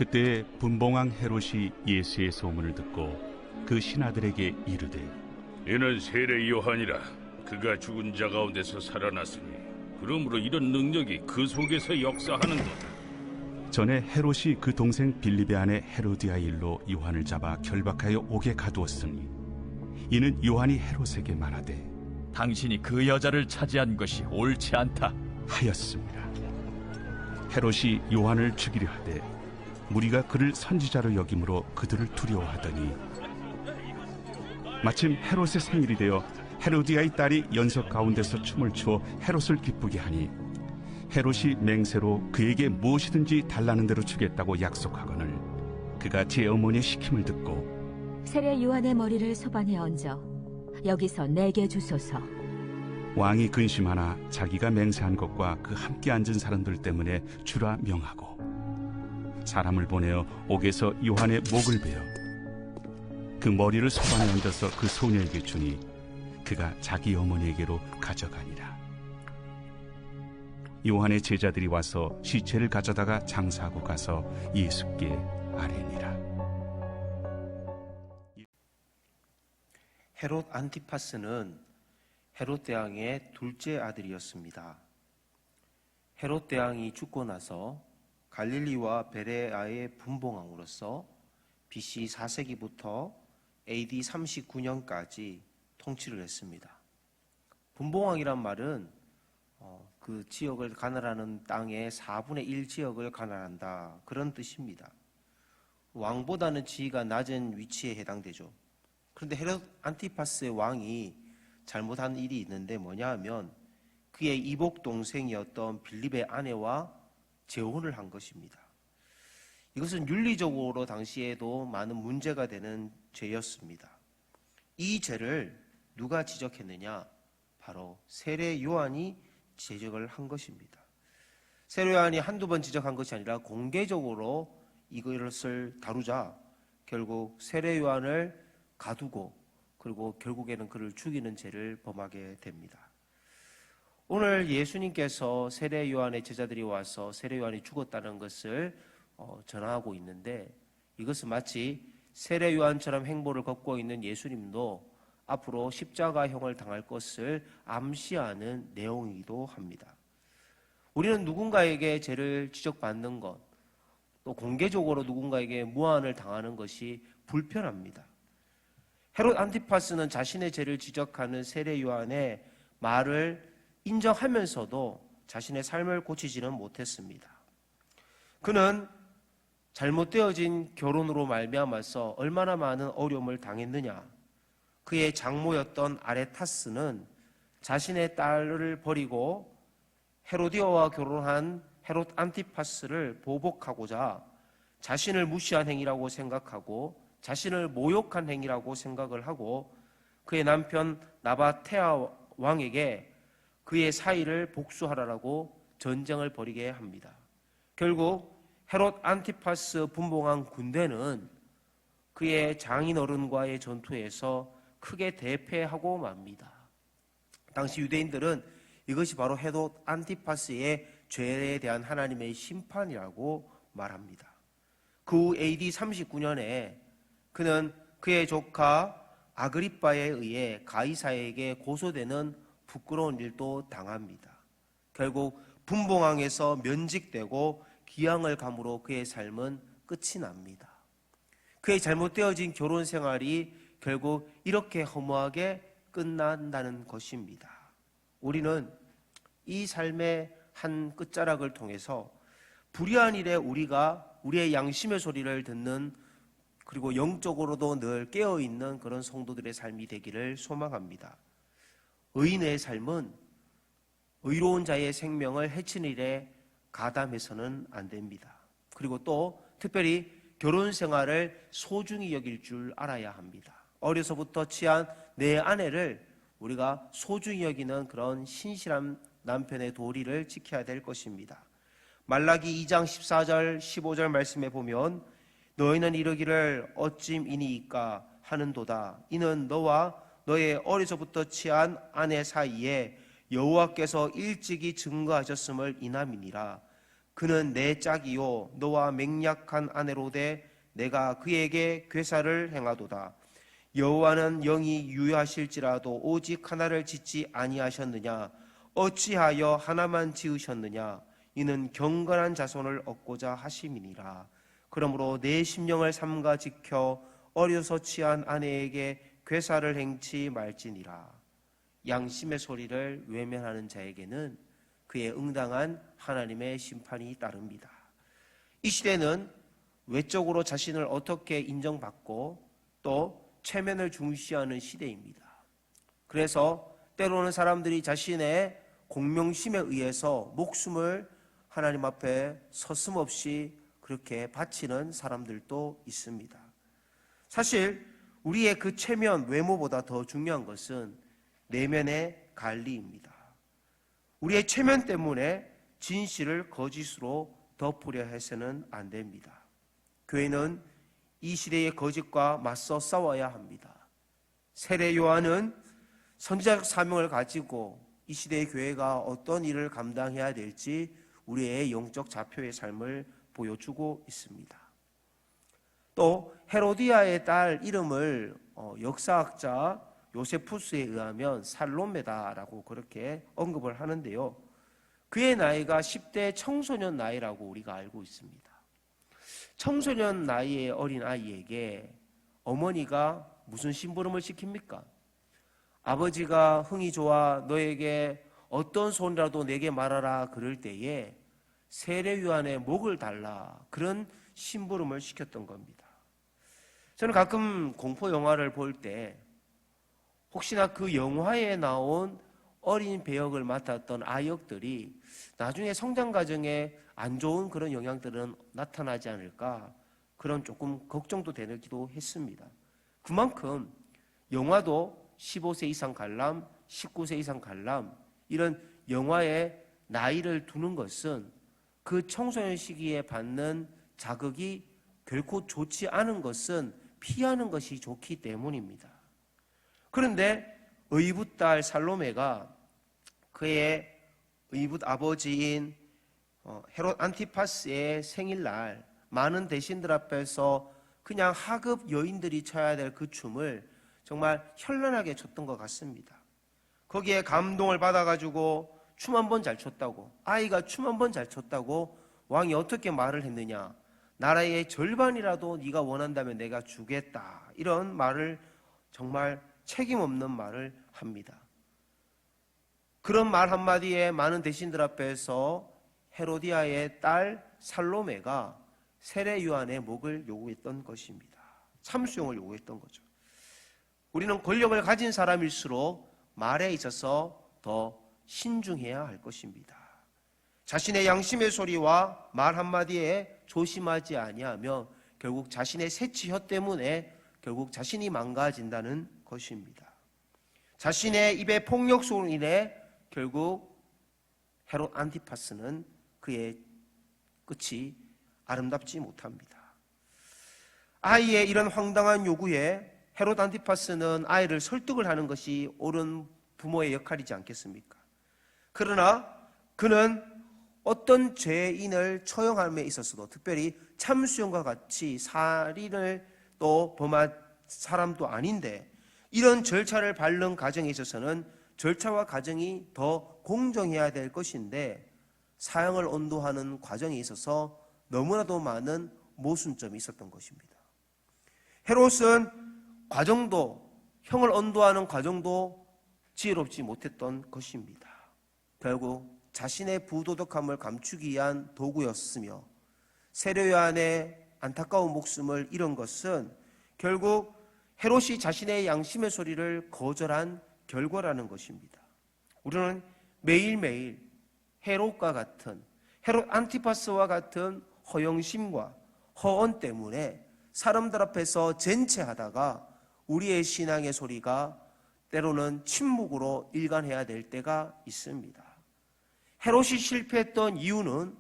그때 분봉왕 헤롯이 예수의 소문을 듣고 그 신하들에게 이르되 이는 세례 요한이라. 그가 죽은 자 가운데서 살아났으니 그러므로 이런 능력이 그 속에서 역사하는도다. 전에 헤롯이 그 동생 빌립의 아내 헤로디아 일로 요한을 잡아 결박하여 옥에 가두었으니 이는 요한이 헤롯에게 말하되 당신이 그 여자를 차지한 것이 옳지 않다 하였습니다. 헤롯이 요한을 죽이려 하되 무리가 그를 선지자로 여김으로 그들을 두려워하더니 마침 헤롯의 생일이 되어 헤로디아의 딸이 연석 가운데서 춤을 추어 헤롯을 기쁘게 하니 헤롯이 맹세로 그에게 무엇이든지 달라는 대로 주겠다고 약속하거늘 그가 제 어머니의 시킴을 듣고 세례 요한의 머리를 소반에 얹어 여기서 내게 주소서. 왕이 근심하나 자기가 맹세한 것과 그 함께 앉은 사람들 때문에 주라 명하고 사람을 보내어 옥에서 요한의 목을 베어 그 머리를 소반에 얹어서 그 소녀에게 주니 그가 자기 어머니에게로 가져가니라. 요한의 제자들이 와서 시체를 가져다가 장사하고 가서 예수께 아뢰니라. 헤롯 안티파스는 헤롯 대왕의 둘째 아들이었습니다. 헤롯 대왕이 죽고 나서 갈릴리와 베레아의 분봉왕으로서 BC 4세기부터 AD 39년까지 통치를 했습니다. 분봉왕이란 말은 그 지역을 관할하는 땅의 4분의 1 지역을 관할한다, 그런 뜻입니다. 왕보다는 지위가 낮은 위치에 해당되죠. 그런데 헤롯 안티파스의 왕이 잘못한 일이 있는데 뭐냐 하면 그의 이복 동생이었던 빌립의 아내와 재혼을 한 것입니다. 이것은 윤리적으로 당시에도 많은 문제가 되는 죄였습니다. 이 죄를 누가 지적했느냐? 바로 세례 요한이 지적을 한 것입니다. 세례 요한이 한두 번 지적한 것이 아니라 공개적으로 이것을 다루자 결국 세례 요한을 가두고 그리고 결국에는 그를 죽이는 죄를 범하게 됩니다. 오늘 예수님께서 세례 요한의 제자들이 와서 세례 요한이 죽었다는 것을 전하고 있는데 이것은 마치 세례 요한처럼 행보를 걷고 있는 예수님도 앞으로 십자가형을 당할 것을 암시하는 내용이기도 합니다. 우리는 누군가에게 죄를 지적받는 것, 또 공개적으로 누군가에게 무한을 당하는 것이 불편합니다. 헤롯 안티파스는 자신의 죄를 지적하는 세례 요한의 말을 인정하면서도 자신의 삶을 고치지는 못했습니다. 그는 잘못되어진 결혼으로 말미암아서 얼마나 많은 어려움을 당했느냐. 그의 장모였던 아레타스는 자신의 딸을 버리고 헤로디아와 결혼한 헤롯 안티파스를 보복하고자 자신을 무시한 행위라고 생각하고 자신을 모욕한 행위라고 생각을 하고 그의 남편 나바테아 왕에게 그의 사위를 복수하라고 전쟁을 벌이게 합니다. 결국 헤롯 안티파스 분봉한 군대는 그의 장인어른과의 전투에서 크게 대패하고 맙니다. 당시 유대인들은 이것이 바로 헤롯 안티파스의 죄에 대한 하나님의 심판이라고 말합니다. 그 후 AD 39년에 그는 그의 조카 아그리빠에 의해 가이사에게 고소되는 부끄러운 일도 당합니다. 결국 분봉왕에서 면직되고 기양을 감으로 그의 삶은 끝이 납니다. 그의 잘못되어진 결혼 생활이 결국 이렇게 허무하게 끝난다는 것입니다. 우리는 이 삶의 한 끝자락을 통해서 불의한 일에 우리가 우리의 양심의 소리를 듣는 그리고 영적으로도 늘 깨어있는 그런 성도들의 삶이 되기를 소망합니다. 의인의 삶은 의로운 자의 생명을 해치는 일에 가담해서는 안 됩니다. 그리고 또 특별히 결혼 생활을 소중히 여길 줄 알아야 합니다. 어려서부터 취한 내 아내를 우리가 소중히 여기는 그런 신실한 남편의 도리를 지켜야 될 것입니다. 말라기 2장 14절 15절 말씀에 보면 너희는 이르기를 어찜이니이까 하는도다. 이는 너와 너의 어려서부터 취한 아내 사이에 여호와께서 일찍이 증거하셨음을 인함이니라. 그는 내 짝이요 너와 맹약한 아내로되 내가 그에게 괴사를 행하도다. 여호와는 영이 유효하실지라도 오직 하나를 짓지 아니하셨느냐? 어찌하여 하나만 지으셨느냐? 이는 경건한 자손을 얻고자 하심이니라. 그러므로 내 심령을 삼가 지켜 어려서 취한 아내에게 괴사를 행치 말지니라. 양심의 소리를 외면하는 자에게는 그의 응당한 하나님의 심판이 따릅니다. 이 시대는 외적으로 자신을 어떻게 인정받고 또 체면을 중시하는 시대입니다. 그래서 때로는 사람들이 자신의 공명심에 의해서 목숨을 하나님 앞에 서슴없이 그렇게 바치는 사람들도 있습니다. 사실 우리의 그 체면, 외모보다 더 중요한 것은 내면의 관리입니다. 우리의 체면 때문에 진실을 거짓으로 덮으려 해서는 안 됩니다. 교회는 이 시대의 거짓과 맞서 싸워야 합니다. 세례 요한은 선지자적 사명을 가지고 이 시대의 교회가 어떤 일을 감당해야 될지 우리의 영적 자표의 삶을 보여주고 있습니다. 또 헤로디아의 딸 이름을 역사학자 요세푸스에 의하면 살로메다라고 그렇게 언급을 하는데요. 그의 나이가 10대 청소년 나이라고 우리가 알고 있습니다. 청소년 나이의 어린 아이에게 어머니가 무슨 심부름을 시킵니까? 아버지가 흥이 좋아 너에게 어떤 소리라도 내게 말하라 그럴 때에 세례요한의 목을 달라 그런 심부름을 시켰던 겁니다. 저는 가끔 공포 영화를 볼 때 혹시나 그 영화에 나온 어린 배역을 맡았던 아역들이 나중에 성장 과정에 안 좋은 그런 영향들은 나타나지 않을까 그런 조금 걱정도 되기도 했습니다. 그만큼 영화도 15세 이상 관람, 19세 이상 관람 이런 영화에 나이를 두는 것은 그 청소년 시기에 받는 자극이 결코 좋지 않은 것은 피하는 것이 좋기 때문입니다. 그런데 의붓 딸 살로메가 그의 의붓 아버지인 헤롯 안티파스의 생일날 많은 대신들 앞에서 그냥 하급 여인들이 춰야 될 그 춤을 정말 현란하게 췄던 것 같습니다. 거기에 감동을 받아가지고 춤 한 번 잘 췄다고, 아이가 춤 한 번 잘 췄다고 왕이 어떻게 말을 했느냐, 나라의 절반이라도 네가 원한다면 내가 주겠다, 이런 말을 정말 책임없는 말을 합니다. 그런 말 한마디에 많은 대신들 앞에서 헤로디아의 딸 살로메가 세례 요한의 목을 요구했던 것입니다. 참수용을 요구했던 거죠. 우리는 권력을 가진 사람일수록 말에 있어서 더 신중해야 할 것입니다. 자신의 양심의 소리와 말 한마디에 조심하지 아니하면 결국 자신의 새치혀 때문에 결국 자신이 망가진다는 것입니다. 자신의 입의 폭력소로 인해 결국 헤롯 안티파스는 그의 끝이 아름답지 못합니다. 아이의 이런 황당한 요구에 헤롯 안티파스는 아이를 설득을 하는 것이 옳은 부모의 역할이지 않겠습니까? 그러나 그는 어떤 죄인을 처형함에 있어서도 특별히 참수형과 같이 살인을 또 범한 사람도 아닌데 이런 절차를 밟는 과정에 있어서는 절차와 과정이 더 공정해야 될 것인데 사형을 언도하는 과정에 있어서 너무나도 많은 모순점이 있었던 것입니다. 헤롯은 과정도 형을 언도하는 과정도 지혜롭지 못했던 것입니다. 결국 자신의 부도덕함을 감추기 위한 도구였으며 세례 요한의 안타까운 목숨을 잃은 것은 결국 헤롯이 자신의 양심의 소리를 거절한 결과라는 것입니다. 우리는 매일매일 헤롯과 같은 헤롯 안티파스와 같은 허영심과 허언 때문에 사람들 앞에서 젠체하다가 우리의 신앙의 소리가 때로는 침묵으로 일관해야 될 때가 있습니다. 헤롯이 실패했던 이유는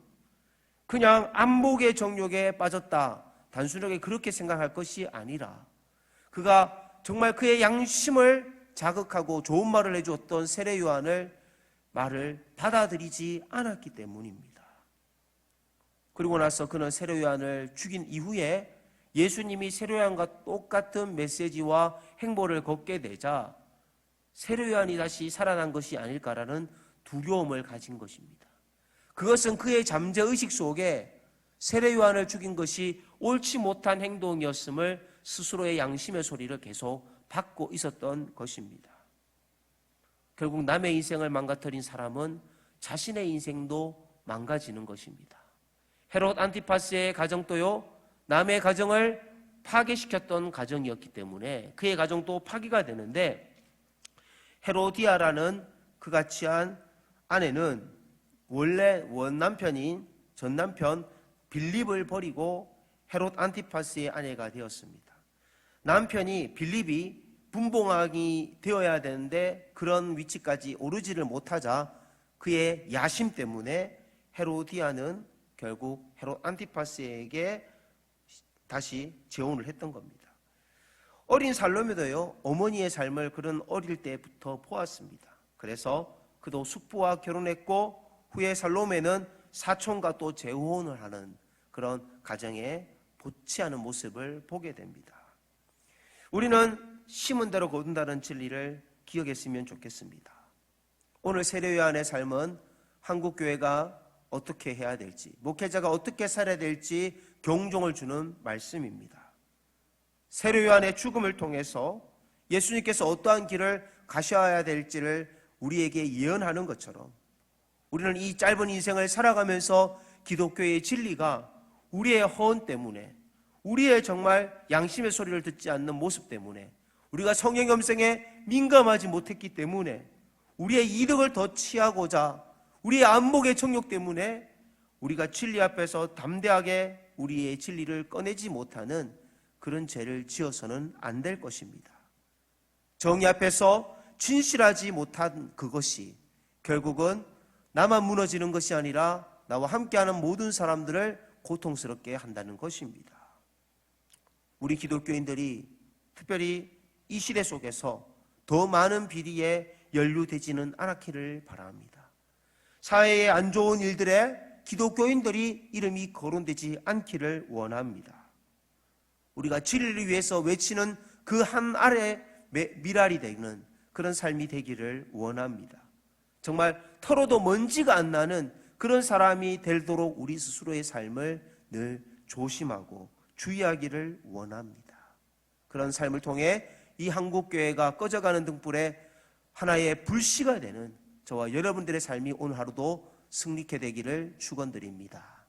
그냥 안목의 정욕에 빠졌다, 단순하게 그렇게 생각할 것이 아니라 그가 정말 그의 양심을 자극하고 좋은 말을 해주었던 세례 요한을 말을 받아들이지 않았기 때문입니다. 그리고 나서 그는 세례요한을 죽인 이후에 예수님이 세례요한과 똑같은 메시지와 행보를 걷게 되자 세례요한이 다시 살아난 것이 아닐까라는 두려움을 가진 것입니다. 그것은 그의 잠재의식 속에 세례요한을 죽인 것이 옳지 못한 행동이었음을 스스로의 양심의 소리를 계속 받고 있었던 것입니다. 결국 남의 인생을 망가뜨린 사람은 자신의 인생도 망가지는 것입니다. 헤롯 안티파스의 가정도요, 남의 가정을 파괴시켰던 가정이었기 때문에 그의 가정도 파괴가 되는데, 헤로디아라는 그같이 한 아내는 원래 원남편인 전남편 빌립을 버리고 헤롯 안티파스의 아내가 되었습니다. 남편이 빌립이 분봉왕이 되어야 되는데 그런 위치까지 오르지를 못하자 그의 야심 때문에 헤로디아는 결국 헤롯 안티파스에게 다시 재혼을 했던 겁니다. 어린 살로메도요, 어머니의 삶을 그런 어릴 때부터 보았습니다. 그래서 그도 숙부와 결혼했고 후에 살로메는 사촌과 또 재혼을 하는 그런 가정에 보치하는 모습을 보게 됩니다. 우리는 심은 대로 거둔다는 진리를 기억했으면 좋겠습니다. 오늘 세례요한의 삶은 한국교회가 어떻게 해야 될지, 목회자가 어떻게 살아야 될지 경종을 주는 말씀입니다. 세례요한의 죽음을 통해서 예수님께서 어떠한 길을 가셔야 될지를 우리에게 예언하는 것처럼 우리는 이 짧은 인생을 살아가면서 기독교의 진리가 우리의 허언 때문에, 우리의 정말 양심의 소리를 듣지 않는 모습 때문에, 우리가 성령 염생에 민감하지 못했기 때문에, 우리의 이득을 더 취하고자 우리의 안목의 정욕 때문에 우리가 진리 앞에서 담대하게 우리의 진리를 꺼내지 못하는 그런 죄를 지어서는 안 될 것입니다. 정의 앞에서 진실하지 못한 그것이 결국은 나만 무너지는 것이 아니라 나와 함께하는 모든 사람들을 고통스럽게 한다는 것입니다. 우리 기독교인들이 특별히 이 시대 속에서 더 많은 비리에 연루되지는 않기를 바랍니다. 사회의 안 좋은 일들에 기독교인들이 이름이 거론되지 않기를 원합니다. 우리가 진리를 위해서 외치는 그 한 알의 미랄이 되는 그런 삶이 되기를 원합니다. 정말 털어도 먼지가 안 나는 그런 사람이 되도록 우리 스스로의 삶을 늘 조심하고 주의하기를 원합니다. 그런 삶을 통해 이 한국교회가 꺼져가는 등불에 하나의 불씨가 되는 저와 여러분들의 삶이 오늘 하루도 승리케 되기를 축원드립니다.